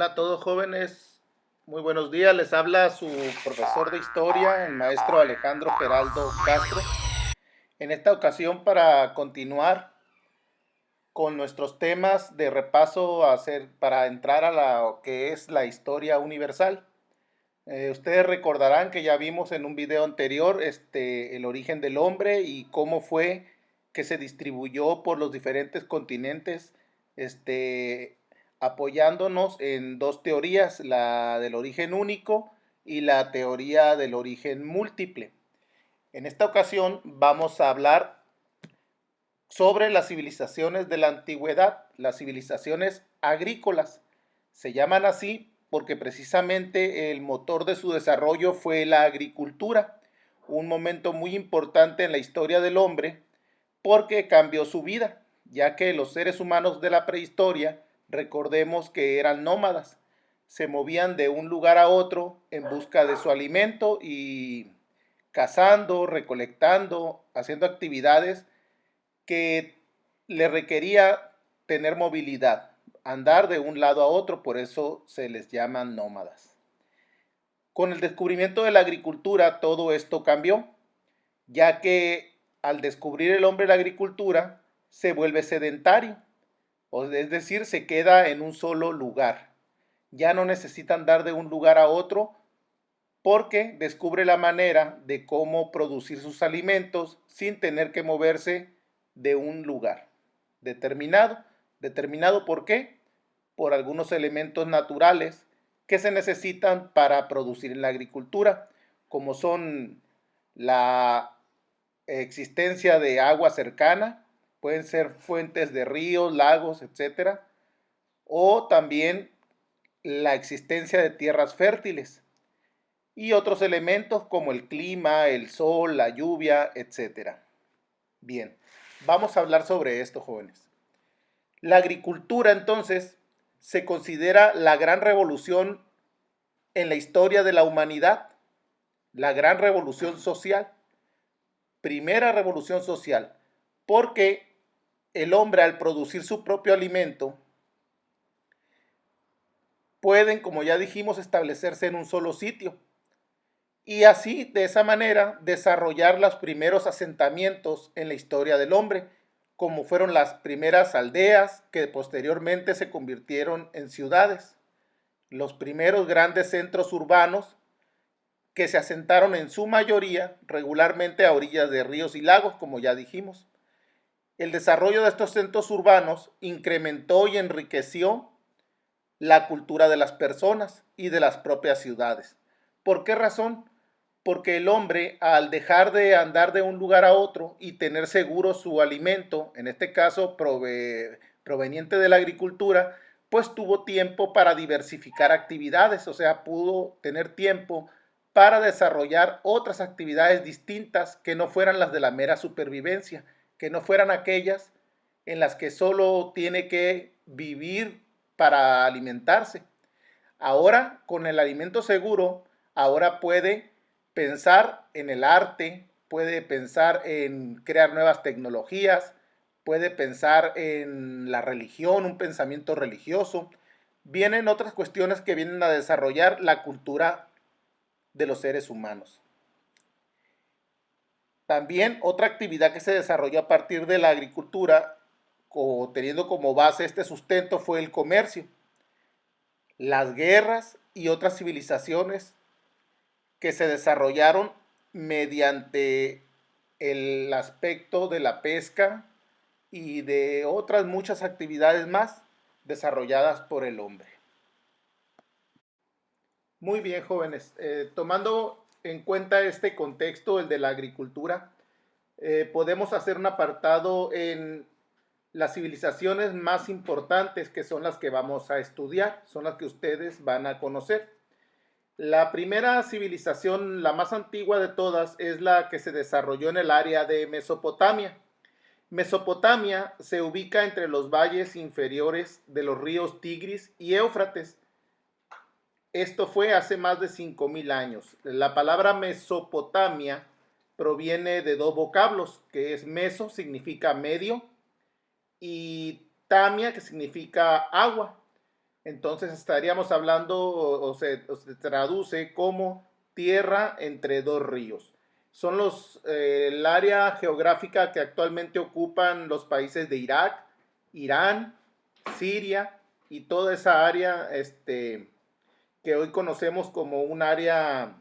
Hola a todos jóvenes, muy buenos días. Les habla su profesor de historia, el maestro Alejandro Geraldo Castro. En esta ocasión para continuar con nuestros temas de repaso para entrar a lo que es la historia universal. Ustedes recordarán que ya vimos en un video anterior el origen del hombre y cómo fue que se distribuyó por los diferentes continentes, apoyándonos en dos teorías, la del origen único y la teoría del origen múltiple. En esta ocasión vamos a hablar sobre las civilizaciones de la antigüedad, las civilizaciones agrícolas. Se llaman así porque precisamente el motor de su desarrollo fue la agricultura, un momento muy importante en la historia del hombre porque cambió su vida, ya que los seres humanos de la prehistoria, recordemos que eran nómadas, se movían de un lugar a otro en busca de su alimento y cazando, recolectando, haciendo actividades que le requería tener movilidad, andar de un lado a otro, por eso se les llaman nómadas. Con el descubrimiento de la agricultura todo esto cambió, ya que al descubrir el hombre la agricultura se vuelve sedentario, es decir, se queda en un solo lugar. Ya no necesita andar de un lugar a otro porque descubre la manera de cómo producir sus alimentos sin tener que moverse de un lugar determinado. ¿Determinado por qué? Por algunos elementos naturales que se necesitan para producir en la agricultura, como son la existencia de agua cercana, pueden ser fuentes de ríos, lagos, etcétera, o también la existencia de tierras fértiles y otros elementos como el clima, el sol, la lluvia, etcétera. Bien, vamos a hablar sobre esto, jóvenes. La agricultura, entonces, se considera la gran revolución en la historia de la humanidad, la gran revolución social, primera revolución social, porque el hombre al producir su propio alimento pueden, como ya dijimos, establecerse en un solo sitio y así, de esa manera, desarrollar los primeros asentamientos en la historia del hombre, como fueron las primeras aldeas que posteriormente se convirtieron en ciudades, los primeros grandes centros urbanos que se asentaron en su mayoría regularmente a orillas de ríos y lagos, como ya dijimos. El desarrollo de estos centros urbanos incrementó y enriqueció la cultura de las personas y de las propias ciudades. ¿Por qué razón? Porque el hombre, al dejar de andar de un lugar a otro y tener seguro su alimento, en este caso proveniente de la agricultura, pues tuvo tiempo para diversificar actividades, o sea, pudo tener tiempo para desarrollar otras actividades distintas que no fueran las de la mera supervivencia, que no fueran aquellas en las que solo tiene que vivir para alimentarse. Ahora, con el alimento seguro, ahora puede pensar en el arte, puede pensar en crear nuevas tecnologías, puede pensar en la religión, un pensamiento religioso. Vienen otras cuestiones que vienen a desarrollar la cultura de los seres humanos. También otra actividad que se desarrolló a partir de la agricultura, teniendo como base este sustento, fue el comercio. Las guerras y otras civilizaciones que se desarrollaron mediante el aspecto de la pesca y de otras muchas actividades más desarrolladas por el hombre. Muy bien, jóvenes. Tomando en cuenta este contexto, el de la agricultura, podemos hacer un apartado en las civilizaciones más importantes que son las que vamos a estudiar, son las que ustedes van a conocer. La primera civilización, la más antigua de todas, es la que se desarrolló en el área de Mesopotamia. Mesopotamia se ubica entre los valles inferiores de los ríos Tigris y Éufrates. Esto fue hace más de 5000 años. La palabra Mesopotamia proviene de dos vocablos, que es meso, significa medio, y tamia, que significa agua. Entonces estaríamos hablando o se traduce como tierra entre dos ríos. Son el área geográfica que actualmente ocupan los países de Irak, Irán, Siria y toda esa área que hoy conocemos como un área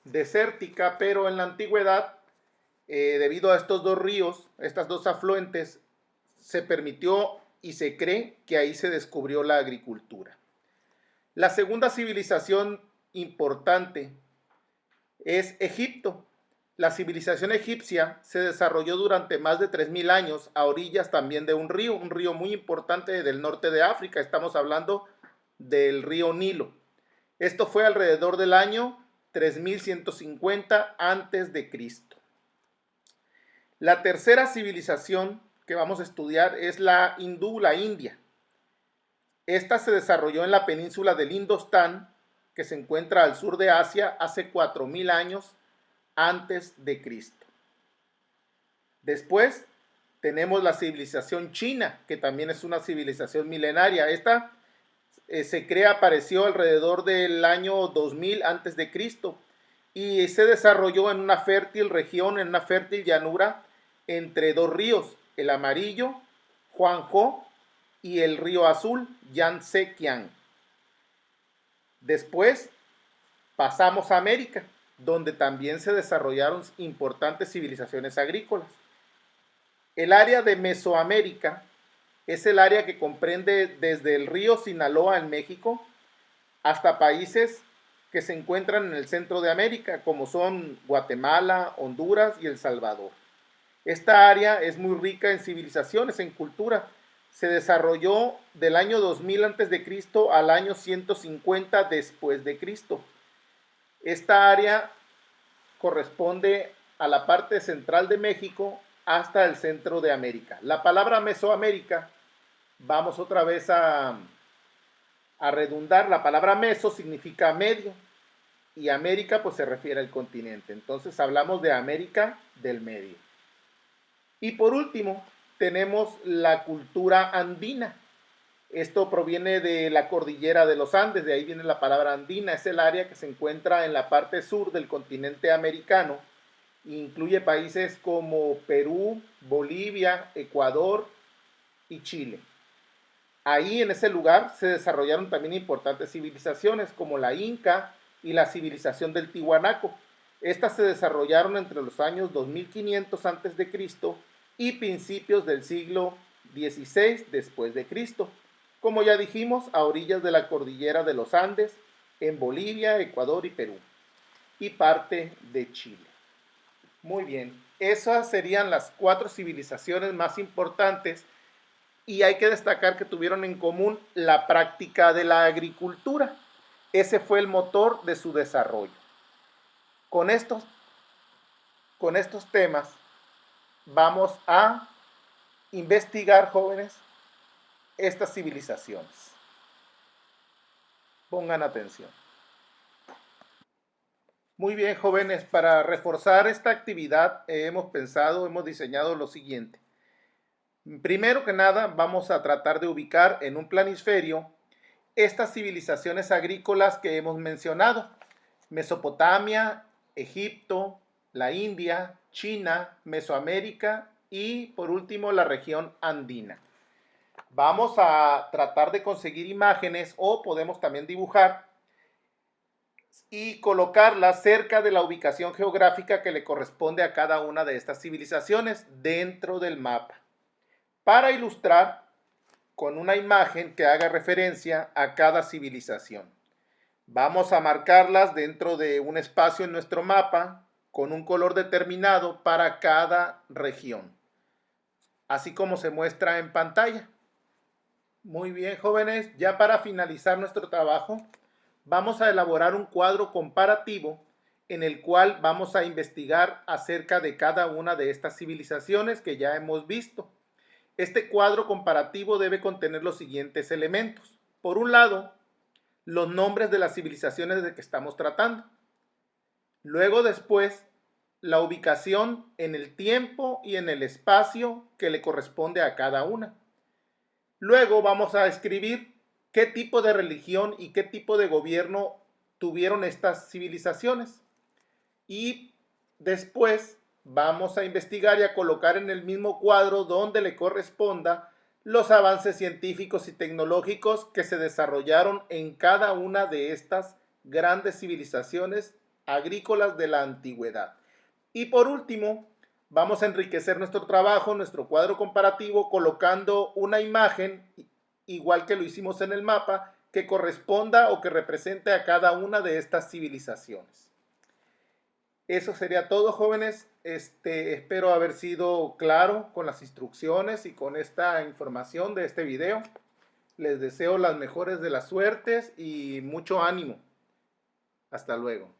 desértica, pero en la antigüedad, debido a estos dos ríos, estas dos afluentes, se permitió y se cree que ahí se descubrió la agricultura. La segunda civilización importante es Egipto. La civilización egipcia se desarrolló durante más de 3000 años a orillas también de un río muy importante del norte de África. Estamos hablando del río Nilo. Esto fue alrededor del año 3150 antes de Cristo. La tercera civilización que vamos a estudiar es la hindú, la India. Esta se desarrolló en la península del Indostán, que se encuentra al sur de Asia, hace 4000 años antes de Cristo. Después tenemos la civilización china, que también es una civilización milenaria. Esta apareció alrededor del año 2000 antes de Cristo y se desarrolló en una fértil región, en una fértil llanura entre dos ríos, el amarillo, Huanghe, y el río azul, Yangtze-Kiang. Después pasamos a América, donde también se desarrollaron importantes civilizaciones agrícolas. El área de Mesoamérica es el área que comprende desde el río Sinaloa en México hasta países que se encuentran en el centro de América, como son Guatemala, Honduras y El Salvador. Esta área es muy rica en civilizaciones, en cultura. Se desarrolló del año 2000 a.C. al año 150 después de Cristo. Esta área corresponde a la parte central de México hasta el centro de América. La palabra Mesoamérica, vamos otra vez a redundar, la palabra meso significa medio y América pues se refiere al continente. Entonces hablamos de América del Medio. Y por último, tenemos la cultura andina. Esto proviene de la cordillera de los Andes, de ahí viene la palabra andina. Es el área que se encuentra en la parte sur del continente americano. Incluye países como Perú, Bolivia, Ecuador y Chile. Ahí en ese lugar se desarrollaron también importantes civilizaciones como la Inca y la civilización del Tiwanaco. Estas se desarrollaron entre los años 2500 a.C. y principios del siglo XVI después de Cristo. Como ya dijimos, a orillas de la cordillera de los Andes, en Bolivia, Ecuador y Perú, y parte de Chile. Muy bien, esas serían las 4 civilizaciones más importantes y hay que destacar que tuvieron en común la práctica de la agricultura. Ese fue el motor de su desarrollo. Con estos temas vamos a investigar, jóvenes, estas civilizaciones. Pongan atención. Muy bien, jóvenes, para reforzar esta actividad hemos diseñado lo siguiente. Primero que nada, vamos a tratar de ubicar en un planisferio estas civilizaciones agrícolas que hemos mencionado: Mesopotamia, Egipto, la India, China, Mesoamérica y por último la región andina. Vamos a tratar de conseguir imágenes o podemos también dibujar y colocarlas cerca de la ubicación geográfica que le corresponde a cada una de estas civilizaciones dentro del mapa, para ilustrar con una imagen que haga referencia a cada civilización. Vamos a marcarlas dentro de un espacio en nuestro mapa con un color determinado para cada región, así como se muestra en pantalla. Muy bien, jóvenes, ya para finalizar nuestro trabajo, vamos a elaborar un cuadro comparativo en el cual vamos a investigar acerca de cada una de estas civilizaciones que ya hemos visto. Este cuadro comparativo debe contener los siguientes elementos. Por un lado, los nombres de las civilizaciones de que estamos tratando. Luego, después, la ubicación en el tiempo y en el espacio que le corresponde a cada una. Luego vamos a escribir qué tipo de religión y qué tipo de gobierno tuvieron estas civilizaciones. Y después vamos a investigar y a colocar en el mismo cuadro donde le corresponda los avances científicos y tecnológicos que se desarrollaron en cada una de estas grandes civilizaciones agrícolas de la antigüedad. Y por último, vamos a enriquecer nuestro trabajo, nuestro cuadro comparativo, colocando una imagen, igual que lo hicimos en el mapa, que corresponda o que represente a cada una de estas civilizaciones. Eso sería todo, jóvenes. Espero haber sido claro con las instrucciones y con esta información de este video. Les deseo las mejores de las suertes y mucho ánimo. Hasta luego.